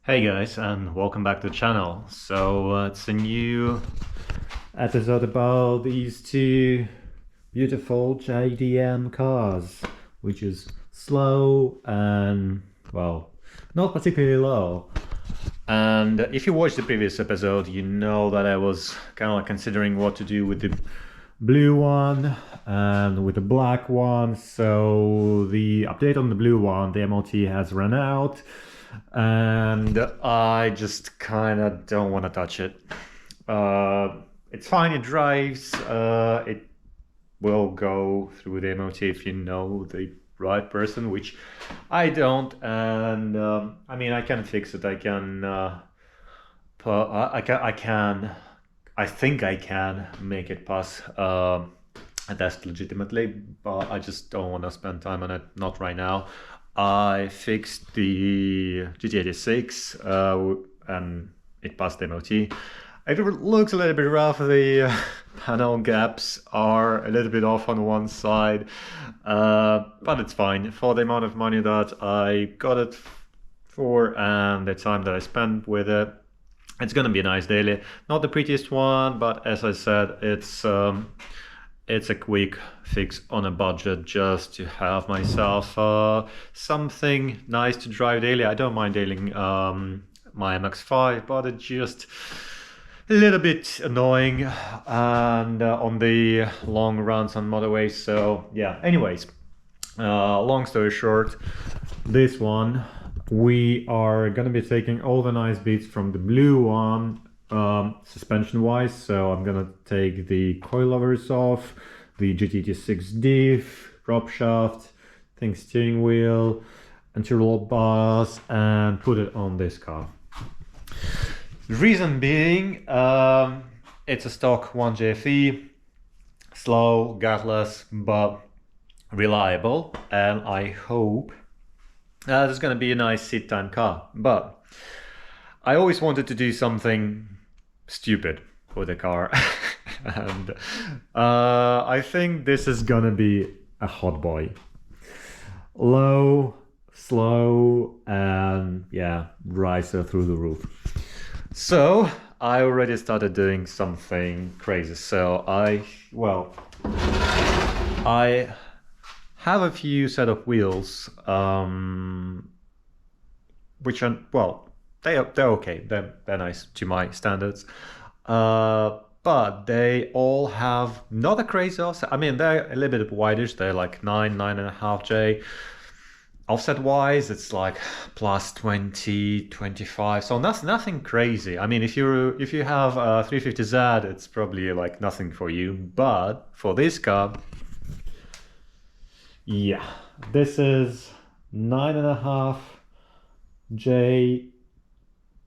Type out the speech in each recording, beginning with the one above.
Hey guys, and welcome back to the channel. It's a new episode about these two beautiful JDM cars, which is slow and, well, not particularly low. And if you watched the previous episode, you know that I was kind of like considering what to do with the blue one and with the black one. So the update on the blue one, the MOT has run out, and I just kind of don't want to touch it. It's fine, it drives, it will go through the MOT if you know the right person, which I don't. And I mean, I can fix it. I can I think I can make it pass a test legitimately, but I just don't want to spend time on it, not right now. I fixed the GT86 and it passed the MOT. It looks a little bit rough. The panel gaps are a little bit off on one side, but it's fine. For the amount of money that I got it for and the time that I spent with it, it's gonna be a nice daily. Not the prettiest one, but as I said, it's a quick fix on a budget just to have myself something nice to drive daily. I don't mind dailying my MX-5, but it's just a little bit annoying and on the long runs on motorways. So yeah, anyways, long story short, this one, we are gonna be taking all the nice bits from the blue one, suspension wise. So I'm gonna take the coilovers off, the GT86 diff, prop shaft, thing steering wheel, anti-roll bars, and put it on this car. The reason being, it's a stock 1JFE, slow, gasless, but reliable, and I hope this is going to be a nice seat time car. But I always wanted to do something stupid with the car, and I think this is gonna be a hot boy. Low, slow, and yeah, riser through the roof. So I already started doing something crazy. So I have a few set of wheels, which are, well, they're okay. They're nice to my standards. But they all have not a crazy offset. I mean, they're a little bit wideish. They're like 9.5J. Offset wise, it's like plus 20, 25. So that's nothing crazy. I mean, if you have a 350Z, it's probably like nothing for you. But for this car, yeah, this is 9.5J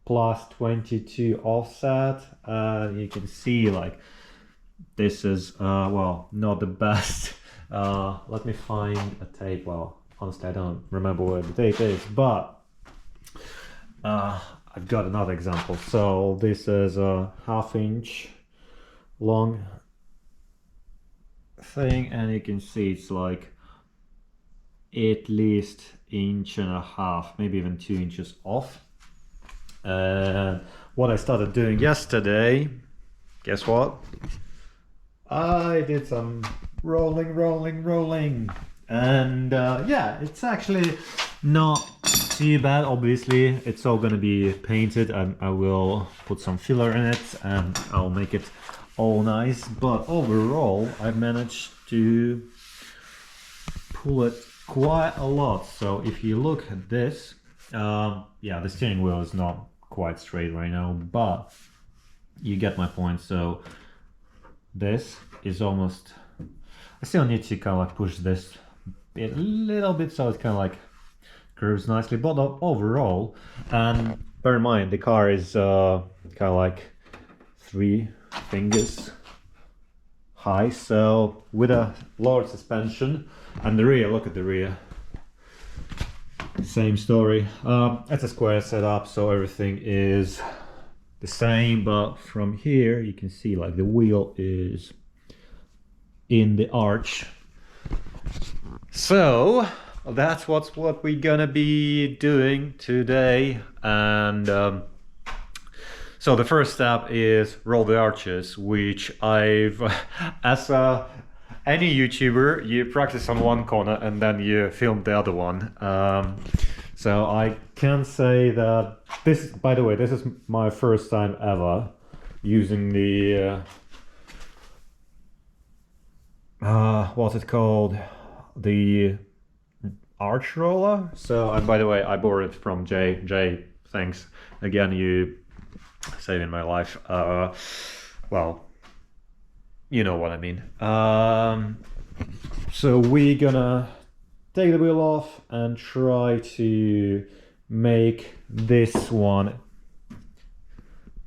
plus 22 offset. You can see like this is well, not the best. Let me find a tape. Well, honestly, I don't remember where the tape is, but I've got another example. So this is a 1/2 inch long thing, and you can see it's like at least 1.5 inches, maybe even 2 inches off. And what I started doing yesterday, guess what? I did some rolling, and yeah, it's actually not too bad. Obviously, it's all gonna be painted, and I will put some filler in it, and I'll make it all nice. But overall, I've managed to pull it quite a lot. So if you look at this, yeah, the steering wheel is not quite straight right now, but you get my point. So this is almost, I still need to kind of like push this a little bit so it kind of like curves nicely, but overall, and bear in mind the car is kind of like 3 fingers high, so with a lowered suspension, and the rear, look at the rear, same story. It's a square setup, so everything is the same, but from here you can see like the wheel is in the arch. So that's what we're gonna be doing today. And so the first step is roll the arches, which I've, as any YouTuber, you practice on one corner and then you film the other one. So I can say that this, by the way, this is my first time ever using the what's it called? The arch roller. So, and by the way, I borrowed it from Jay. Jay, thanks again, you saving my life. Well, you know what I mean. So we're gonna take the wheel off and try to make this one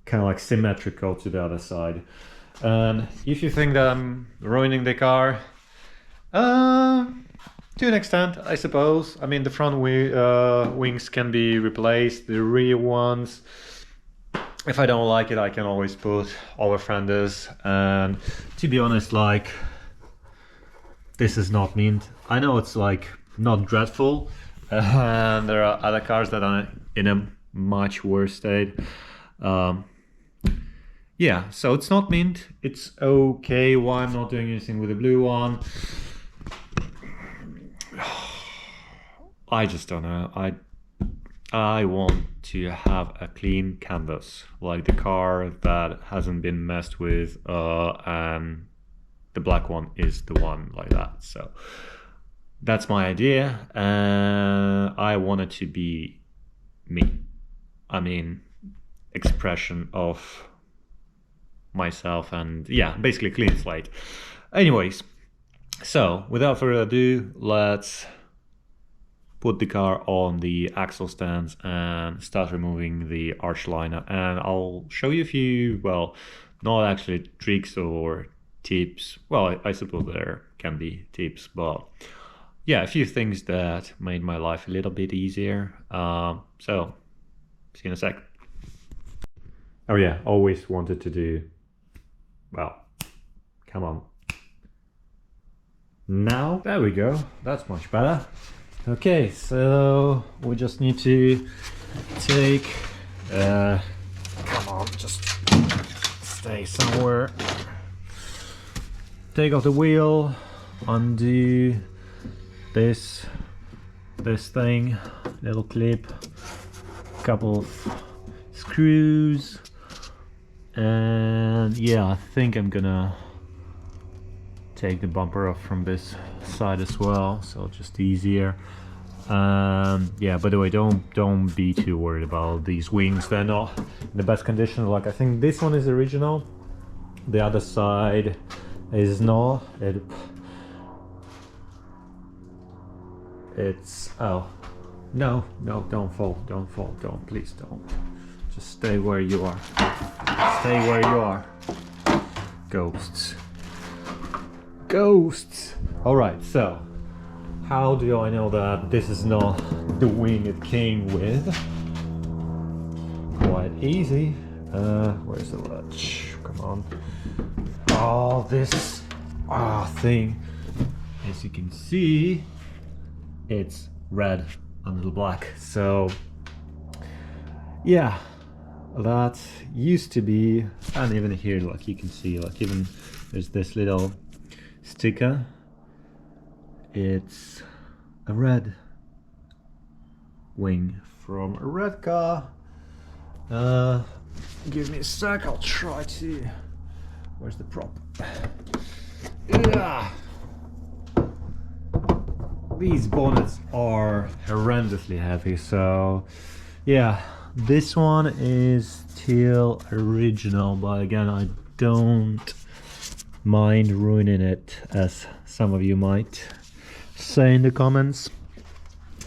kind of like symmetrical to the other side. And if you think that I'm ruining the car, to an extent, I suppose. I mean, the front wings can be replaced, the rear ones. If I don't like it, I can always put over fenders. And to be honest, like, this is not mint. I know it's like not dreadful, and there are other cars that are in a much worse state. Yeah, so it's not mint. It's okay. Why I'm not doing anything with the blue one? I just don't know. I want to have a clean canvas, like the car that hasn't been messed with, and the black one is the one like that. So that's my idea, and I want it to be me. I mean, expression of myself, and yeah, basically clean slate. Anyways, so without further ado, let's put the car on the axle stands and start removing the arch liner. And I'll show you a few, well, not actually tricks or tips. Well, I suppose there can be tips, but yeah, a few things that made my life a little bit easier. So, see you in a sec. Oh yeah, always wanted to do, well, come on. Now, there we go, that's much better. Okay, so we just need to take, come on, just stay somewhere. Take off the wheel, undo this thing, little clip, couple of screws, and yeah, I think I'm gonna take the bumper off from this side as well, so just easier. Yeah, by the way, don't be too worried about these wings. They're not in the best condition. Like, I think this one is original, the other side is not. It's oh no, don't fall, please don't. Just stay where you are. Stay where you are. Ghosts. All right, so how do I know that this is not the wing it came with? Quite easy. Where's the latch? Come on. Oh, this thing, as you can see, it's red and black. So yeah, that used to be, and even here, like you can see, like even there's this little sticker. It's a red wing from a red car. Give me a sec, I'll try to. Where's the prop? Yeah. These bonnets are horrendously heavy, so yeah, this one is still original, but again, I don't mind ruining it, as some of you might say in the comments,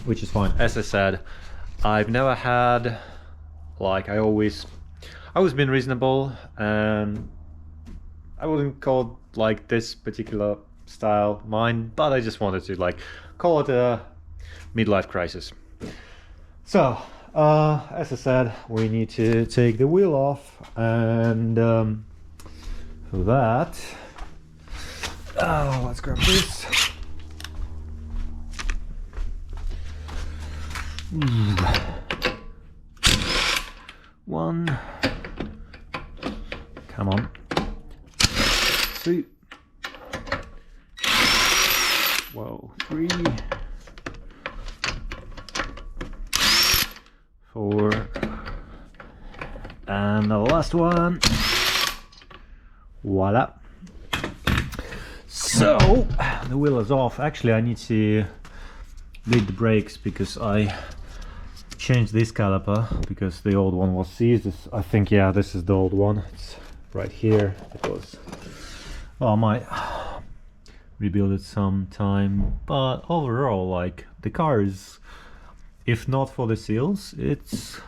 which is fine. As I said, I've never had, like, I always been reasonable, and I wouldn't call like this particular style mine, but I just wanted to like call it a midlife crisis. So as I said, we need to take the wheel off, and for that, let's grab this. 1, come on, 2, whoa, 3, 4, and the last one. Voila. So the wheel is off. Actually, I need to bleed the brakes because I changed this caliper because the old one was seized. I think, yeah, this is the old one. It's right here. It was, well, I might rebuild it sometime, but overall, like, the car is, if not for the seals, it's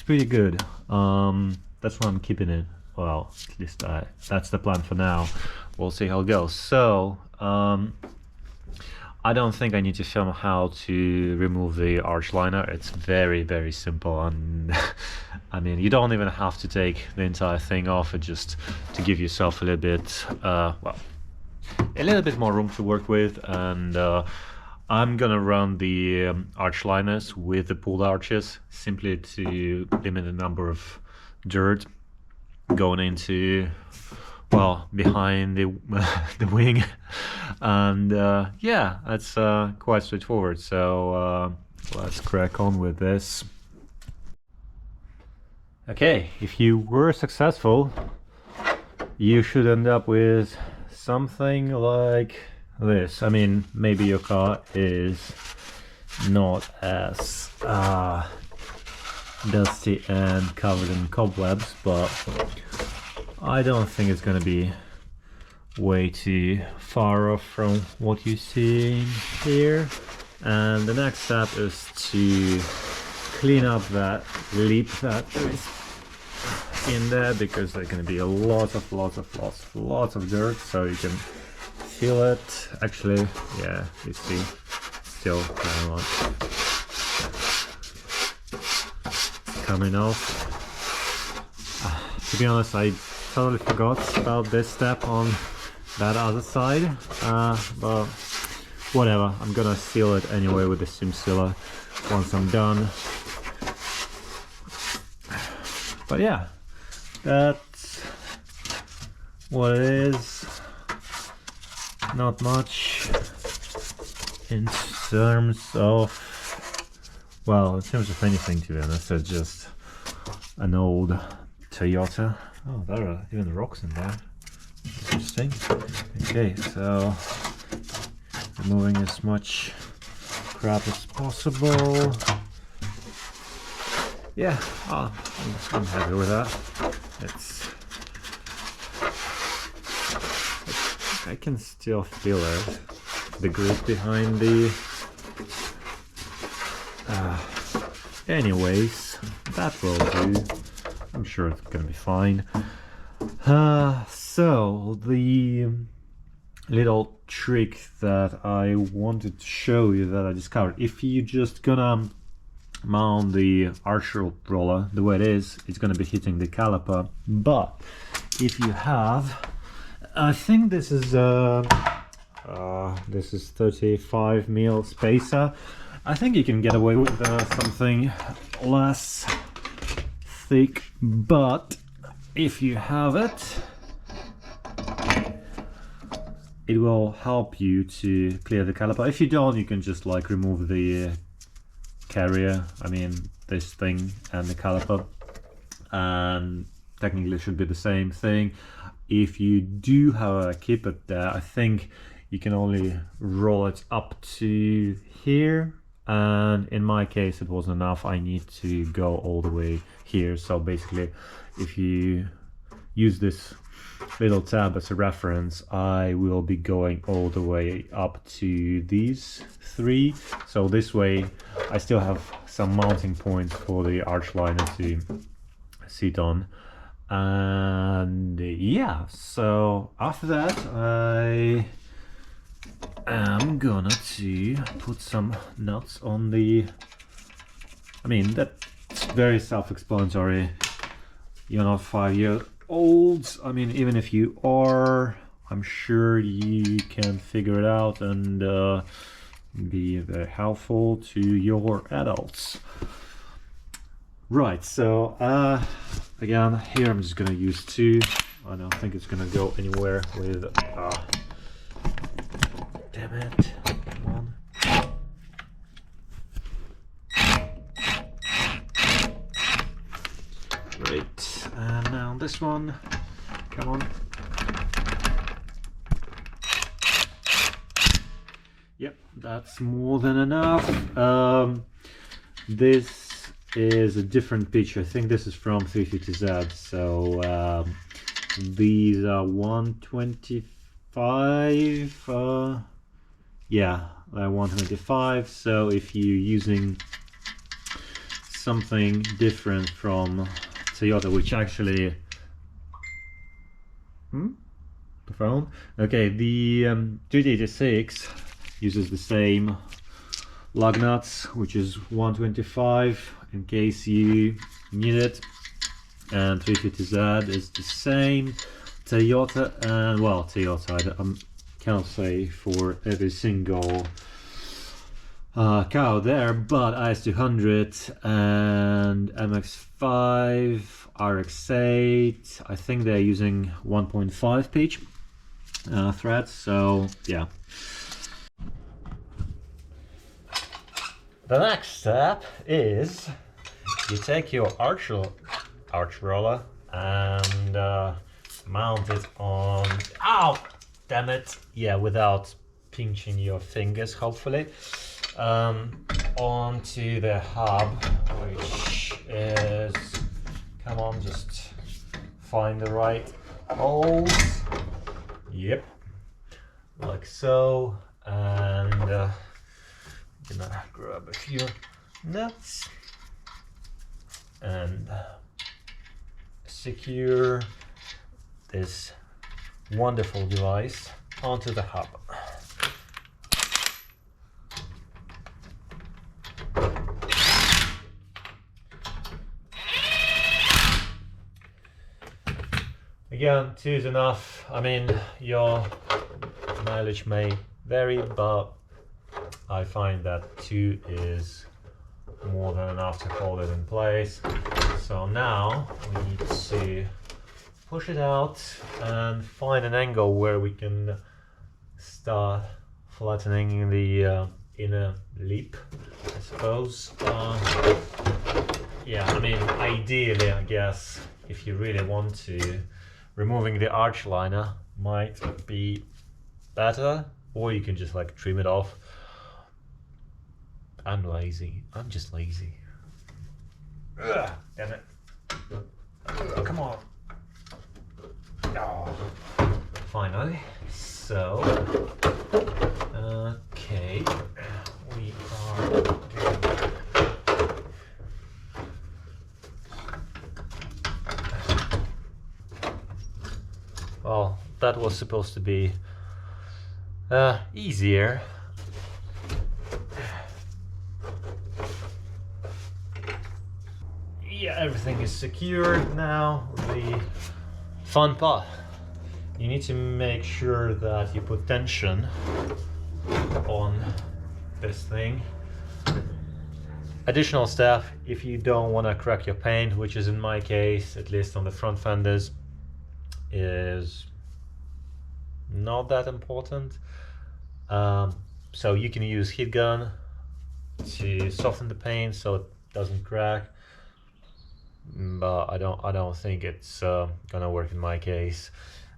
pretty good. That's why I'm keeping it. Well, at least that's the plan for now. We'll see how it goes. So I don't think I need to film how to remove the arch liner. It's very, very simple, and I mean, you don't even have to take the entire thing off. It just to give yourself a little bit, well, a little bit more room to work with. And I'm gonna run the arch liners with the pulled arches simply to limit the number of dirt going into, well, behind the the wing. And yeah, that's quite straightforward. So let's crack on with this. Okay, if you were successful, you should end up with something like this. I mean, maybe your car is not as dusty and covered in cobwebs, but I don't think it's gonna be way too far off from what you see here. And the next step is to clean up that lip that is in there, because there's gonna be a lots of dirt, so you can feel it. Actually, yeah, you see, still kind of coming off. To be honest, I totally forgot about this step on that other side, but whatever, I'm gonna seal it anyway with the seam sealer once I'm done. But yeah, that's what it is. Not much in terms of, well, in terms of anything, to be honest. It's just an old Toyota. Oh, there are even rocks in there. Interesting. Okay, so removing as much crap as possible. Yeah, I'm happy with that. I can still feel it, the grip behind the. Anyways, that will do. I'm sure it's gonna be fine. So the little trick that I wanted to show you that I discovered, if you just gonna mount the arch roller the way it is, it's gonna be hitting the caliper. But if you have, I think this is 35mm spacer. I think you can get away with something less thick, but if you have it, it will help you to clear the caliper. If you don't, you can just like remove the carrier, I mean this thing, and the caliper, and technically it should be the same thing. If you do however keep it there, I think you can only roll it up to here, and in my case it wasn't enough. I need to go all the way here. So basically, if you use this little tab as a reference, I will be going all the way up to these 3. So this way I still have some mounting points for the arch liner to sit on. And yeah, so after that I am gonna to put some nuts on the, I mean, that's very self-explanatory. You're not 5 years old. I mean, even if you are, I'm sure you can figure it out and be very helpful to your adults. Right, so again, here I'm just gonna use two. I don't think it's gonna go anywhere with damn it, come on. Great, and now this one, come on. Yep, that's more than enough. This is a different pitch. I think this is from 350Z. So these are 125. Yeah, 125. So if you're using something different from Toyota, which actually the phone. Okay, the 286 uses the same lug nuts, which is 125 in case you need it, and 350Z is the same. Toyota, and well, Toyota, I cannot say for every single cow there, but IS200 and MX5, RX8, I think they're using 1.5 pitch threads, so yeah. The next step is you take your arch roller and mount it on, ow, damn it, yeah, without pinching your fingers, hopefully, onto the hub, which is, come on, just find the right holes, yep, like so, and gonna grab a few nuts and secure this wonderful device onto the hub. Again, 2 is enough. I mean, your mileage may vary, but I find that 2 is more than enough to hold it in place. So now we need to push it out and find an angle where we can start flattening the inner lip, I suppose. Yeah, I mean, ideally, I guess, if you really want to, removing the arch liner might be better, or you can just like trim it off. I'm lazy. I'm just lazy. Ugh, damn it. Oh, come on. Oh, finally. So, okay. We are doing... Well, that was supposed to be easier. Yeah, everything is secured now. The fun part, you need to make sure that you put tension on this thing. Additional step, if you don't want to crack your paint, which is in my case, at least on the front fenders, is not that important. So you can use heat gun to soften the paint so it doesn't crack. But I don't think it's gonna work in my case.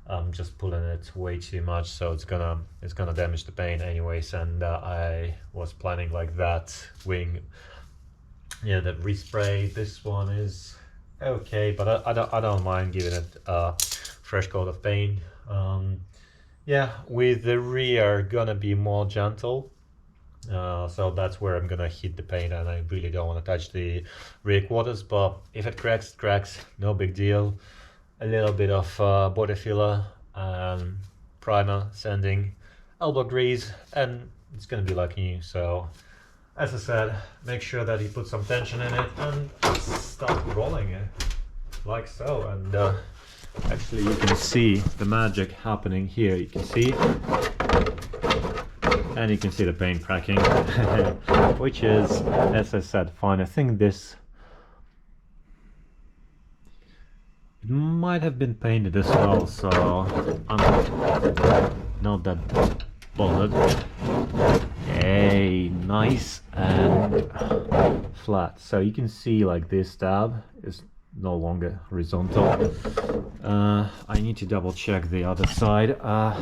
I'm just pulling it way too much, so it's gonna damage the paint anyways. And I was planning like that wing, yeah, that respray. This one is okay, but I don't mind giving it a fresh coat of paint. Yeah, with the rear gonna be more gentle. So that's where I'm gonna hit the paint, and I really don't want to touch the rear quarters, but if it cracks, it cracks, no big deal. A little bit of body filler and primer, sanding, elbow grease, and it's gonna be like new. So as I said, make sure that you put some tension in it and start rolling it like so. And actually you can see the magic happening here. You can see, and you can see the paint cracking, which is, as I said, fine. I think this it might have been painted as well, so I'm not that bothered. Hey, nice and flat. So you can see like this tab is no longer horizontal. I need to double check the other side.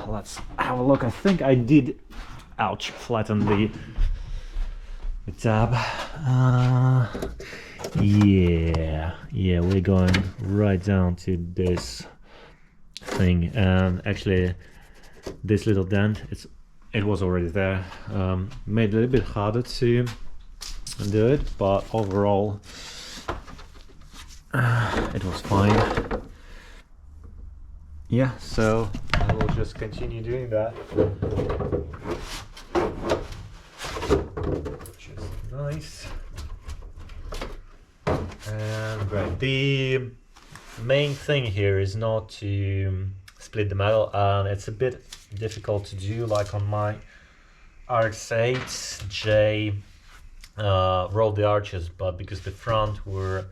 Let's have a look. I think I did, ouch, flatten the tab. Yeah, we're going right down to this thing, and actually this little dent, it was already there. Made it a little bit harder to do it, but overall it was fine. Yeah, so I will just continue doing that, which is nice. And right, the main thing here is not to split the metal, and it's a bit difficult to do. Like on my RX-8, J rolled the arches, but because the front were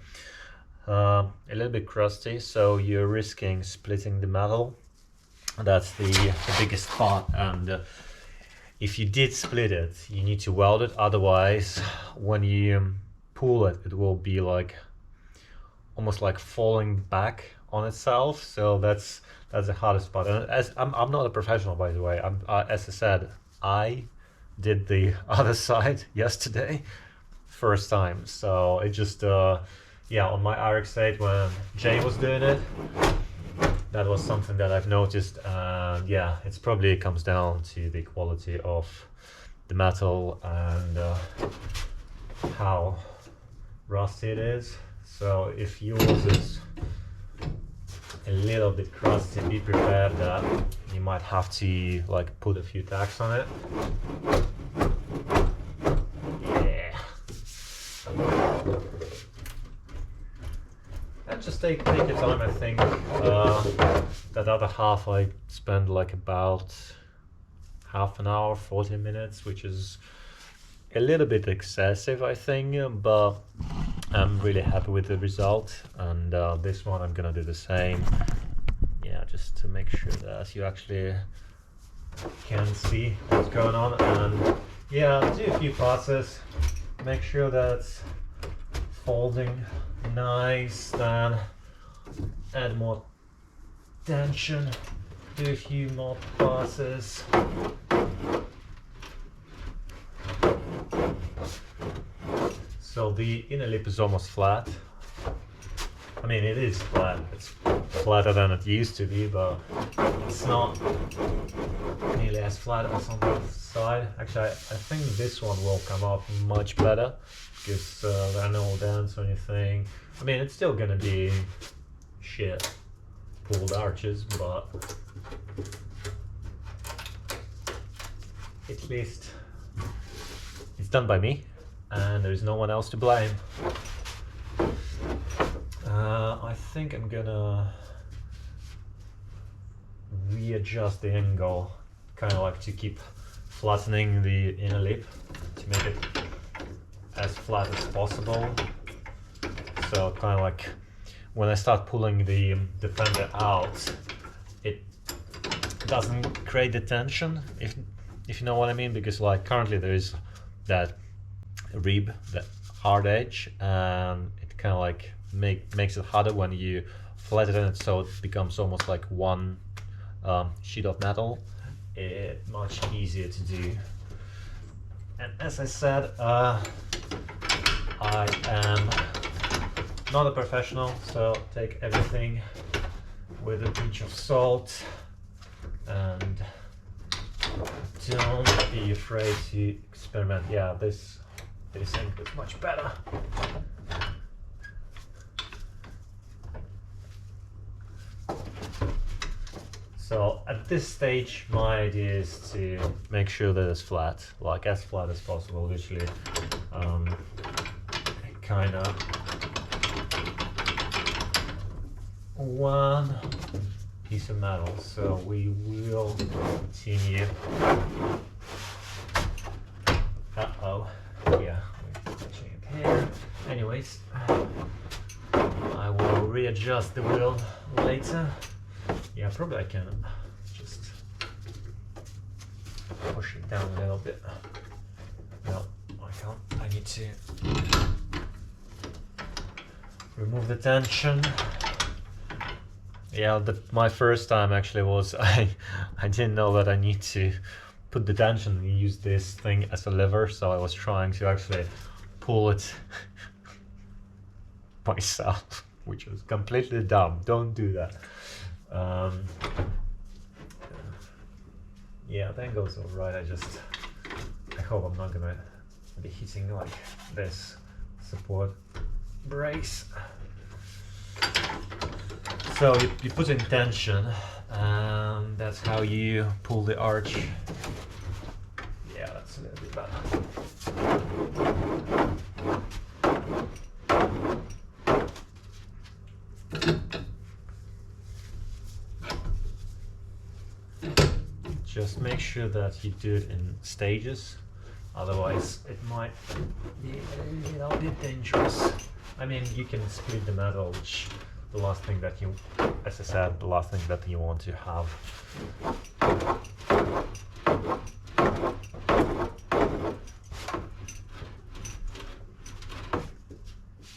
a little bit crusty, so you're risking splitting the metal. That's the biggest part, and if you did split it, you need to weld it, otherwise when you pull it, it will be like almost like falling back on itself. So that's the hardest part. And as I'm not a professional, by the way. As I said, I did the other side yesterday, first time. So it just yeah, on my RX-8 when Jay was doing it, that was something that I've noticed. And yeah, it's probably comes down to the quality of the metal and how rusty it is. So if yours is a little bit crusty, be prepared that you might have to like put a few tacks on it. Yeah. And just take your time. I think that other half I spent like about half an hour, 40 minutes, which is a little bit excessive, I think, but I'm really happy with the result. And this one I'm gonna do the same. Yeah, just to make sure that you actually can see what's going on. And yeah, do a few passes, make sure that it's folding nice, then add more tension, do a few more passes. So the inner lip is almost flat. I mean, it is flat. It's flatter than it used to be, but it's not nearly as flat as on the other side. Actually, I think this one will come up much better because there are no dents or anything. I mean, it's still gonna be shit pulled arches, but at least it's done by me, and there's no one else to blame. I think I'm gonna readjust the angle, kind of like to keep flattening the inner lip to make it as flat as possible. So kind of like when I start pulling the fender out, it doesn't create the tension, if you know what I mean, because like currently there is that rib, that hard edge, and it kind of like makes it harder when you flatten it, so it becomes almost like one sheet of metal. It's much easier to do. And as I said, I am not a professional, so take everything with a pinch of salt and don't be afraid to experiment. Yeah, this ink is much better. So at this stage, my idea is to make sure that it's flat, like as flat as possible, literally. Kind of one piece of metal. So we will continue brace. I will readjust the wheel later. Yeah, probably I can just push it down a little bit. No, I can't. I need to remove the tension. Yeah, my first time actually was I didn't know that I need to put the tension and use this thing as a lever, so I was trying to actually pull it myself, which was completely dumb. Don't do that. Yeah, that goes all right. I hope I'm not gonna be hitting like this support brace. So you put in tension, and that's how you pull the arch. Yeah, that's a little bit better. Just make sure that you do it in stages, otherwise it might be a little bit dangerous. I mean, you can split the metal, which the last thing that you, as I said, the last thing that you want to have.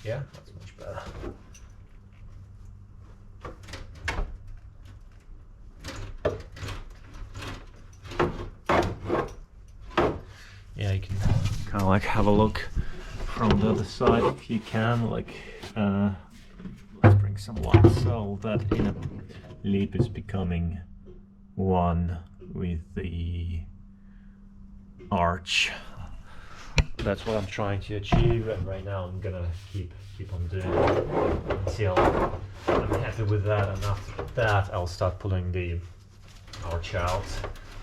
Yeah, that's much better. Yeah, you can kind of like have a look from the other side if you can, like let's bring some light so that inner lip is becoming one with the arch. That's what I'm trying to achieve, and right now I'm gonna keep on doing it until I'm happy with that, and after that I'll start pulling the arch out.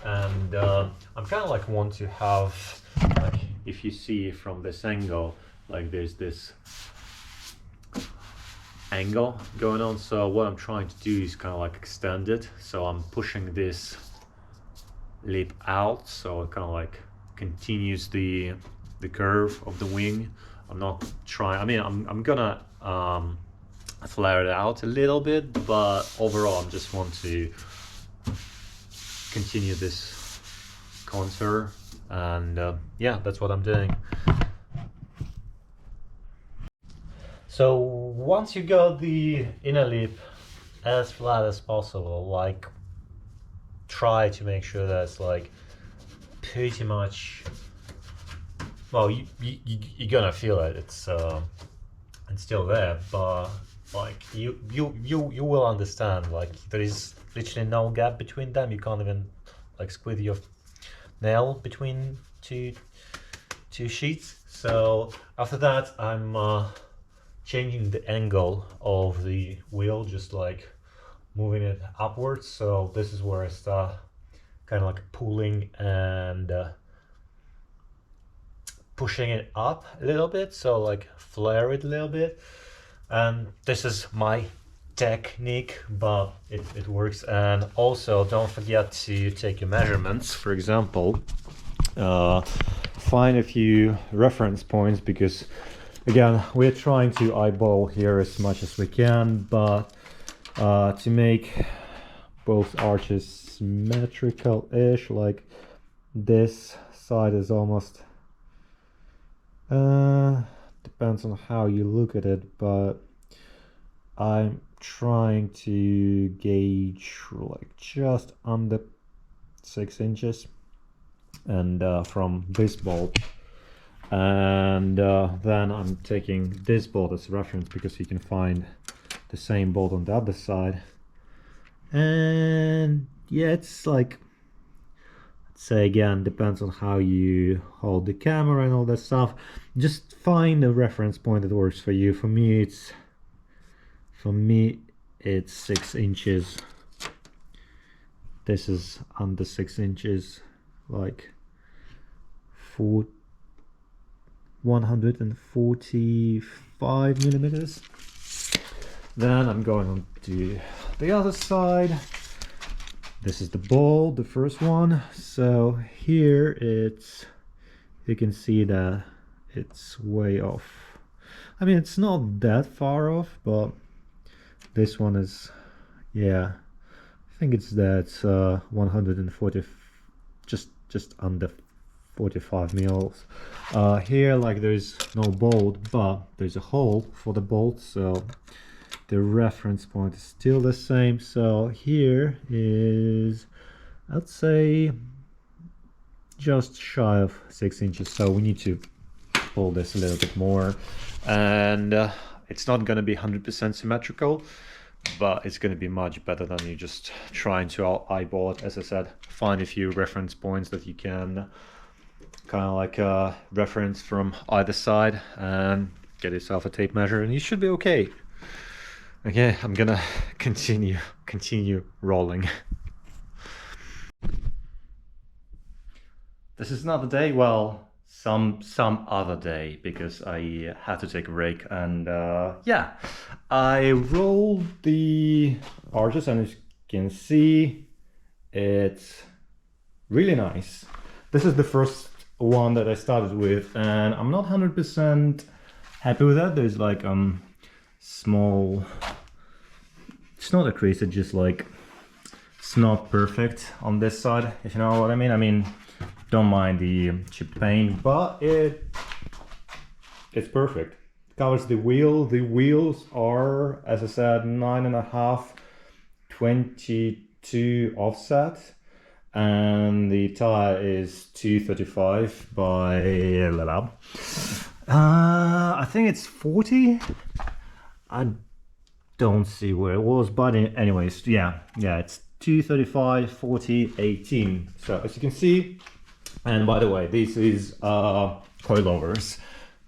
And I'm kind of like want to have, like, if you see from this angle, like there's this angle going on, so what I'm trying to do is kind of like extend it, so I'm pushing this lip out so it kind of like continues the curve of the wing. I'm not trying, I mean, I'm gonna flare it out a little bit, but overall I just want to continue this contour, and yeah, that's what I'm doing. So once you got the inner lip as flat as possible, like try to make sure that it's like pretty much, well, you're gonna feel it, it's still there, but like you will understand, like there is literally no gap between them. You can't even like squeeze your nail between two sheets. So after that I'm changing the angle of the wheel, just like moving it upwards. So this is where I start kind of like pulling and pushing it up a little bit, so like flare it a little bit. And this is my technique, but it works. And also don't forget to take your measurements. For example, find a few reference points, because again, we're trying to eyeball here as much as we can, but to make both arches symmetrical-ish, like this side is almost depends on how you look at it, but I'm trying to gauge like just under 6 inches, and from this bolt, and then I'm taking this bolt as reference, because you can find the same bolt on the other side. And yeah, it's like, say again, depends on how you hold the camera and all that stuff. Just find a reference point that works for you. For me it's 6 inches. This is under 6 inches, like 145 millimeters. Then I'm going on to the other side. This is the ball, the first one. So here it's, you can see that it's way off. I mean, it's not that far off, but this one is, yeah, I think it's that 140, just under 45 mils. Here, like, there's no bolt, but there's a hole for the bolt, so the reference point is still the same. So here is, I'd say, just shy of 6 inches, so we need to pull this a little bit more, and it's not going to be 100% symmetrical, but it's going to be much better than you just trying to eyeball it. As I said, find a few reference points that you can kind of like reference from either side and get yourself a tape measure, and you should be okay. Okay, I'm gonna continue rolling. This is not the day, well, some other day, because I had to take a break, and yeah, I rolled the arches, and as you can see, it's really nice. This is the first one that I started with, and I'm not 100% happy with that. There's like small, it's not a crease, it's just like, it's not perfect on this side, if you know what I mean. I mean, don't mind the chipped paint, but it's perfect. It covers the wheel. The wheels are, as I said, 9.5, 22 offset, and the tire is 235 by I think it's 40. I don't see where it was, but anyways, yeah, it's 235, 40, 18. So as you can see, and by the way, this is coilovers.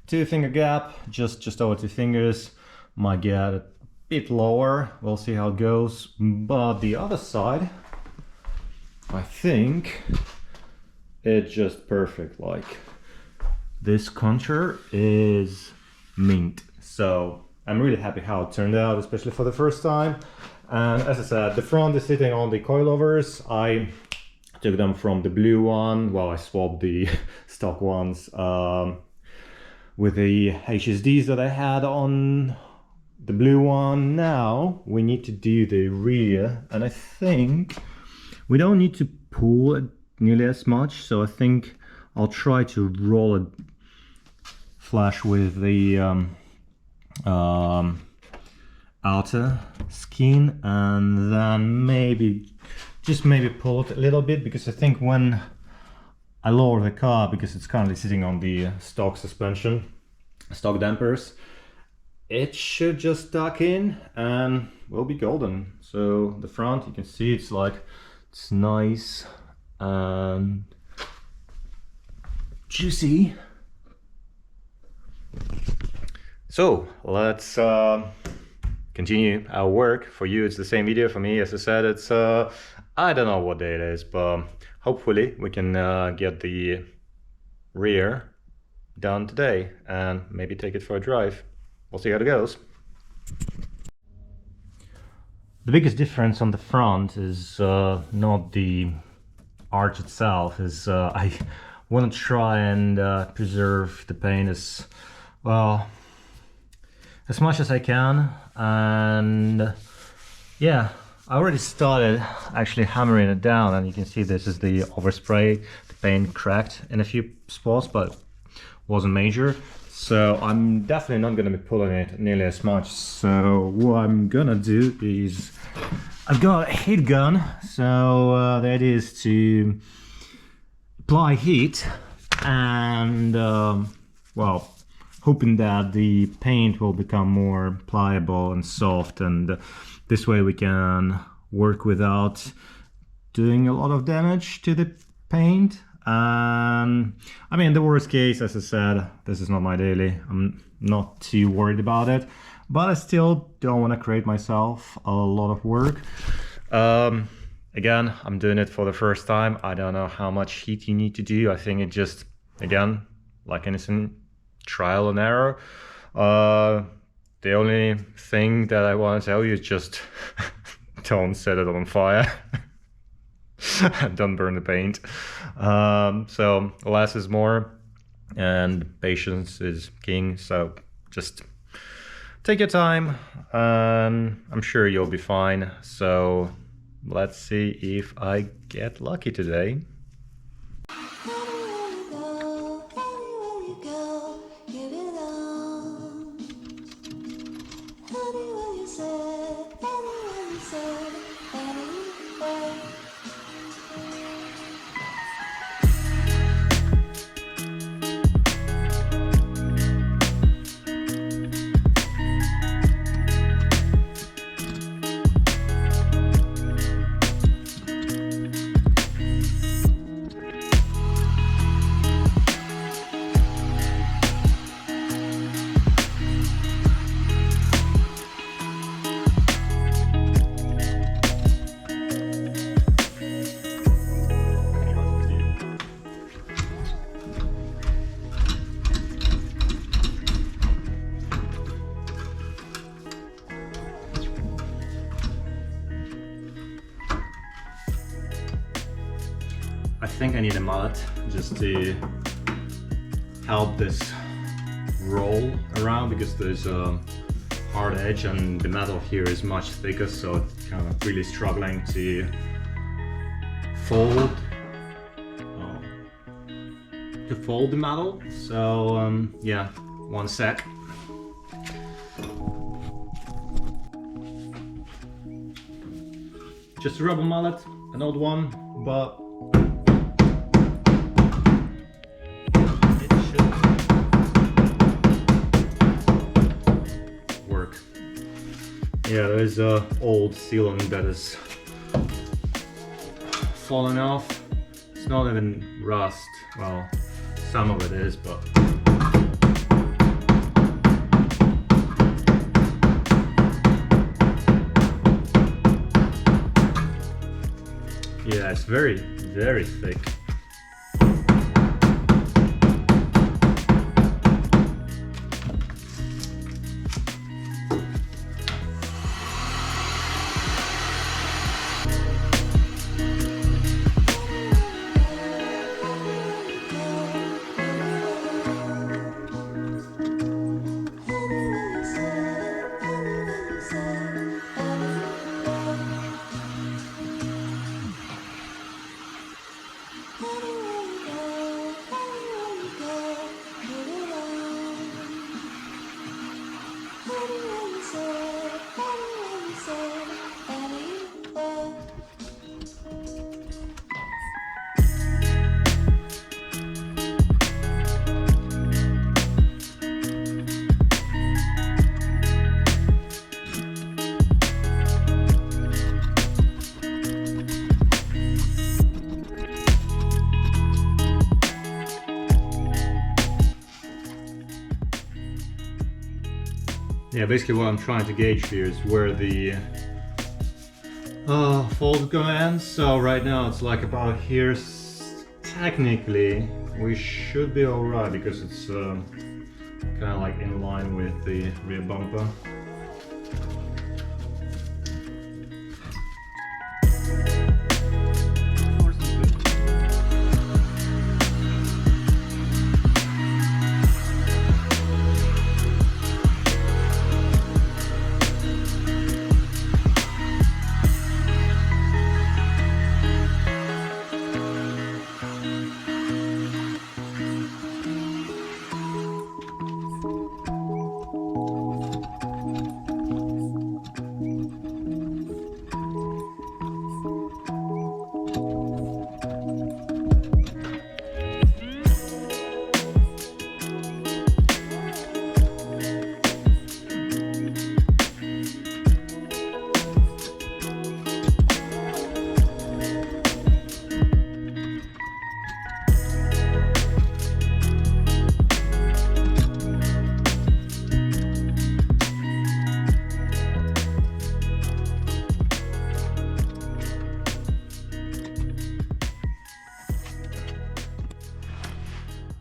2-finger gap, just over 2 fingers. Might get a bit lower, we'll see how it goes. But the other side, I think it's just perfect. Like, this contour is mint. So I'm really happy how it turned out, especially for the first time. And as I said, the front is sitting on the coilovers. I took them from the blue one. Well, I swapped the stock ones with the HSDs that I had on the blue one. Now we need to do the rear, and I think we don't need to pull it nearly as much, so I think I'll try to roll it flush with the outer skin, and then maybe pull it a little bit, because I think when I lower the car, because it's currently sitting on the stock suspension, stock dampers, it should just tuck in and will be golden. So the front, you can see it's like, it's nice and juicy. So let's continue our work. For you it's the same video, for me, as I said, it's I don't know what day it is, but hopefully we can get the rear done today and maybe take it for a drive. We'll see how it goes. The biggest difference on the front is not the arch itself, is I want to try and preserve the paint as well as much as I can. And yeah, I already started actually hammering it down, and you can see this is the overspray. The paint cracked in a few spots, but wasn't major. So I'm definitely not going to be pulling it nearly as much. So what I'm gonna do is, I've got a heat gun. So the idea is to apply heat and well, hoping that the paint will become more pliable and soft, and this way we can work without doing a lot of damage to the paint. I mean, the worst case, as I said, this is not my daily. I'm not too worried about it, but I still don't want to create myself a lot of work. Again, I'm doing it for the first time. I don't know how much heat you need to do. I think it just, again, like anything, trial and error. The only thing that I want to tell you is just don't set it on fire. Don't burn the paint. So less is more, and patience is king. So just take your time, and I'm sure you'll be fine. So let's see if I get lucky today. I think I need a mallet just to help this roll around, because there's a hard edge and the metal here is much thicker, so it's kind of really struggling to fold the metal. So yeah, one sec. Just a rubber mallet, an old one, but yeah, there's a old sealant that is falling off. It's not even rust. Well, some of it is, but yeah, it's very, very thick. Yeah, basically what I'm trying to gauge here is where the fold's gonna end. So right now it's like about here. Technically we should be alright, because it's kind of like in line with the rear bumper.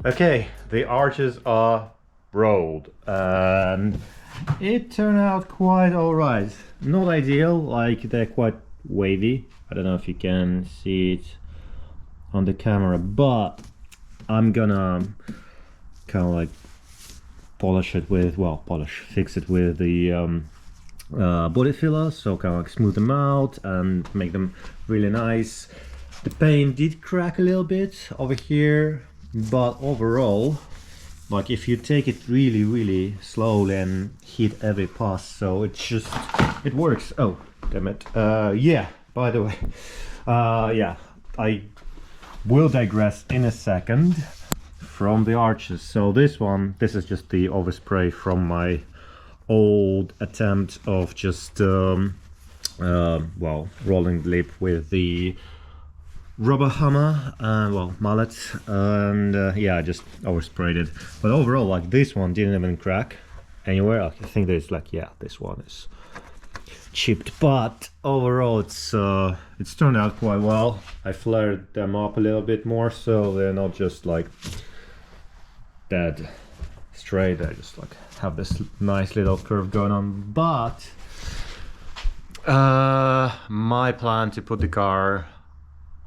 Okay, the arches are rolled and it turned out quite alright. Not ideal, like they're quite wavy. I don't know if you can see it on the camera, but I'm gonna kind of like polish it with, well, fix it with the body filler, so kind of like smooth them out and make them really nice. The paint did crack a little bit over here, but overall, like if you take it really slowly and hit every pass, so it works. Oh damn it. Yeah, by the way, yeah, I will digress in a second from the arches. So this is just the overspray from my old attempt of just well, rolling the lip with the rubber hammer and well, mallet, and yeah, I just oversprayed it. But overall, like, this one didn't even crack anywhere. I think there's like, yeah, this one is chipped, but overall it's turned out quite well. I flared them up a little bit more, so they're not just like dead straight. I just like have this nice little curve going on. But my plan to put the car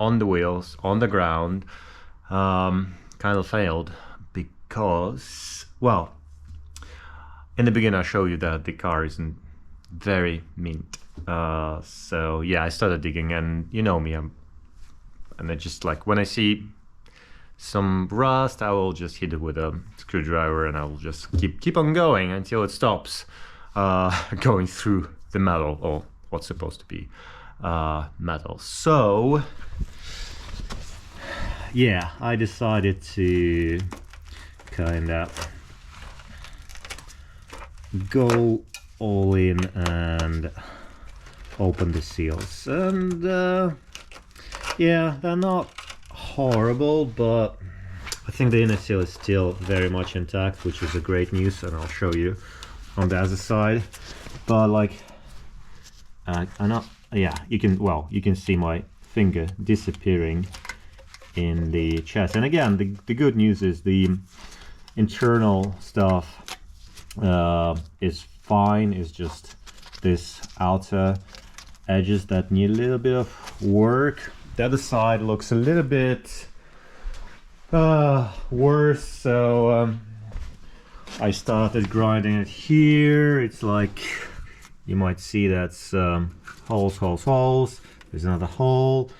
on the wheels, on the ground, kind of failed because, well, in the beginning I showed you that the car isn't very mint. So yeah, I started digging, and you know me, and I just like, when I see some rust, I will just hit it with a screwdriver, and I will just keep on going until it stops going through the metal, or what's supposed to be metal. So yeah, I decided to kind of go all in and open the seals, and yeah, they're not horrible, but I think the inner seal is still very much intact, which is a great news, and I'll show you on the other side. But like, I'm not, yeah, you can see my finger disappearing in the chest. And again, the good news is the internal stuff is fine. It's just this outer edges that need a little bit of work. The other side looks a little bit worse, so I started grinding it here. It's like, you might see that's holes. There's another hole,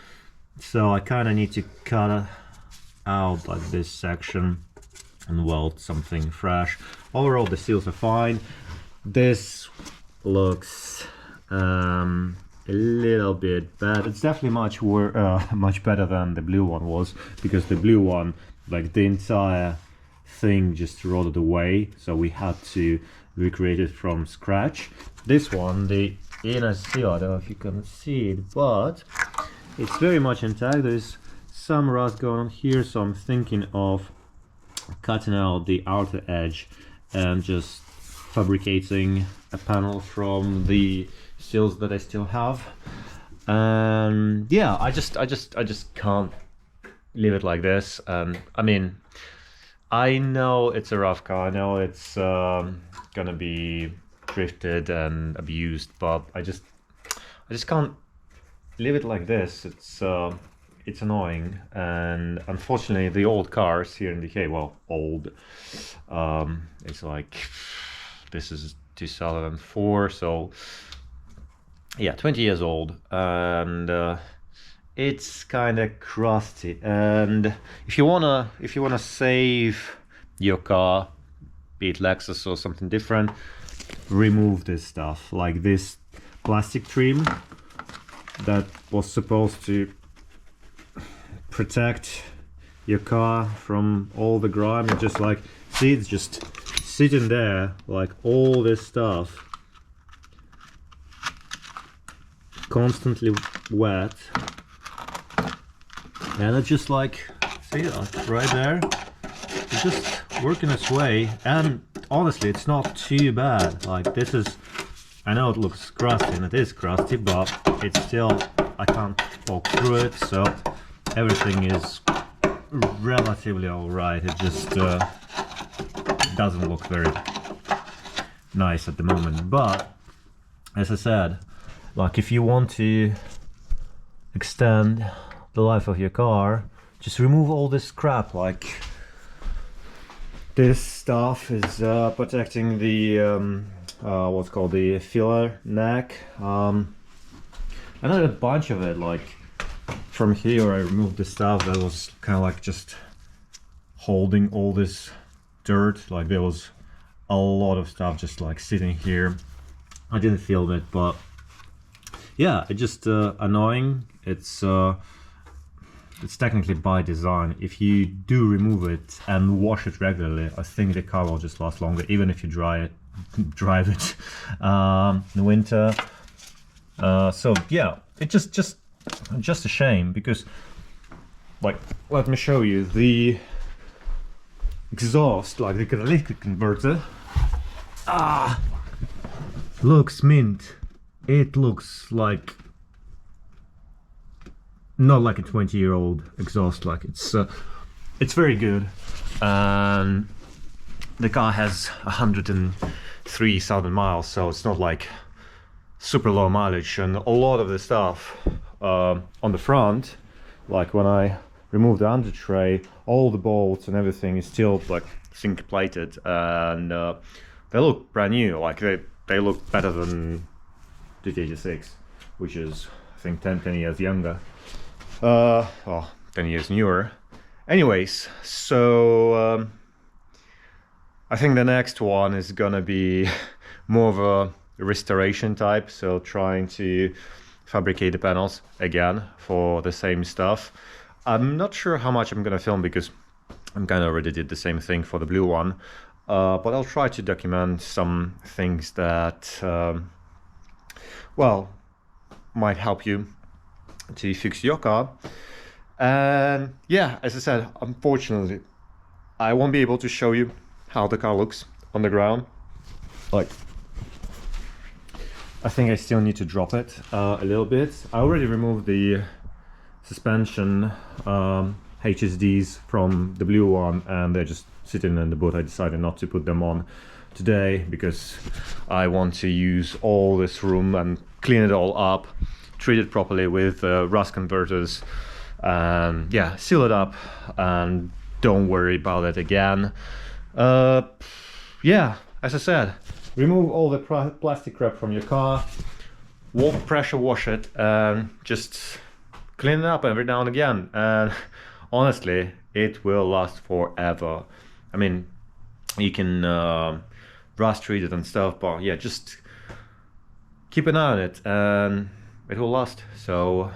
so I kind of need to cut out like this section and weld something fresh. Overall, the seals are fine. This looks a little bit bad. It's definitely much better than the blue one was, because the blue one, like, the entire thing just rotted away, so we had to recreate it from scratch. This one, the inner seal, I don't know if you can see it, but it's very much intact. There's some rust going on here, so I'm thinking of cutting out the outer edge and just fabricating a panel from the seals that I still have. And yeah, I just can't leave it like this. And I mean, I know it's a rough car, I know it's gonna be drifted and abused, but I just can't leave it like this. It's annoying. And unfortunately, the old cars here in the UK, well, old, it's like, this is 2004, so yeah, 20 years old, and it's kind of crusty. And if you wanna save your car, be it Lexus or something different, remove this stuff, like this plastic trim that was supposed to protect your car from all the grime. And just like, see, it's just sitting there, like all this stuff constantly wet, and it's just like, see, like right there, it's just working its way. And honestly, it's not too bad. Like, this is, I know it looks crusty, and it is crusty, but it's still, I can't poke through it, so everything is relatively alright. It just doesn't look very nice at the moment. But as I said, like, if you want to extend the life of your car, just remove all this crap. Like, This stuff is protecting the what's called the filler neck. I had a bunch of it. Like from here, I removed the stuff that was kind of like just holding all this dirt. Like there was a lot of stuff just like sitting here. I didn't feel it, but yeah, it's just annoying. It's technically by design. If you do remove it and wash it regularly, I think the car will just last longer, even if you drive it in the winter. So yeah, it's just a shame because, like, let me show you the exhaust, like the catalytic converter. Looks mint. It looks like not like a 20-year-old exhaust. Like it's very good, and the car has 103,000 miles, so it's not like super low mileage. And a lot of the stuff on the front, like when I remove the under tray, all the bolts and everything is still like zinc plated, and they look brand new. Like they look better than the GT6, which is I think 10 years younger. Well, 10 years newer. Anyways, so I think the next one is gonna be more of a restoration type, so trying to fabricate the panels again for the same stuff. I'm not sure how much I'm gonna film because I'm kind of already did the same thing for the blue one, but I'll try to document some things that well, might help you to fix your car. And yeah, as I said, unfortunately I won't be able to show you how the car looks on the ground. Like, I think I still need to drop it a little bit. I already removed the suspension HSDs from the blue one, and they're just sitting in the boot. I decided not to put them on today because I want to use all this room and clean it all up, treat it properly with rust converters, and yeah, seal it up and don't worry about it again. Yeah, as I said, remove all the plastic crap from your car, pressure wash it, and just clean it up every now and again. And honestly, it will last forever. I mean, you can rust treat it and stuff, but yeah, just keep an eye on it and it will last. So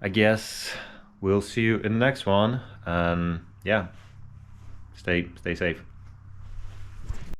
I guess we'll see you in the next one, and yeah, stay safe.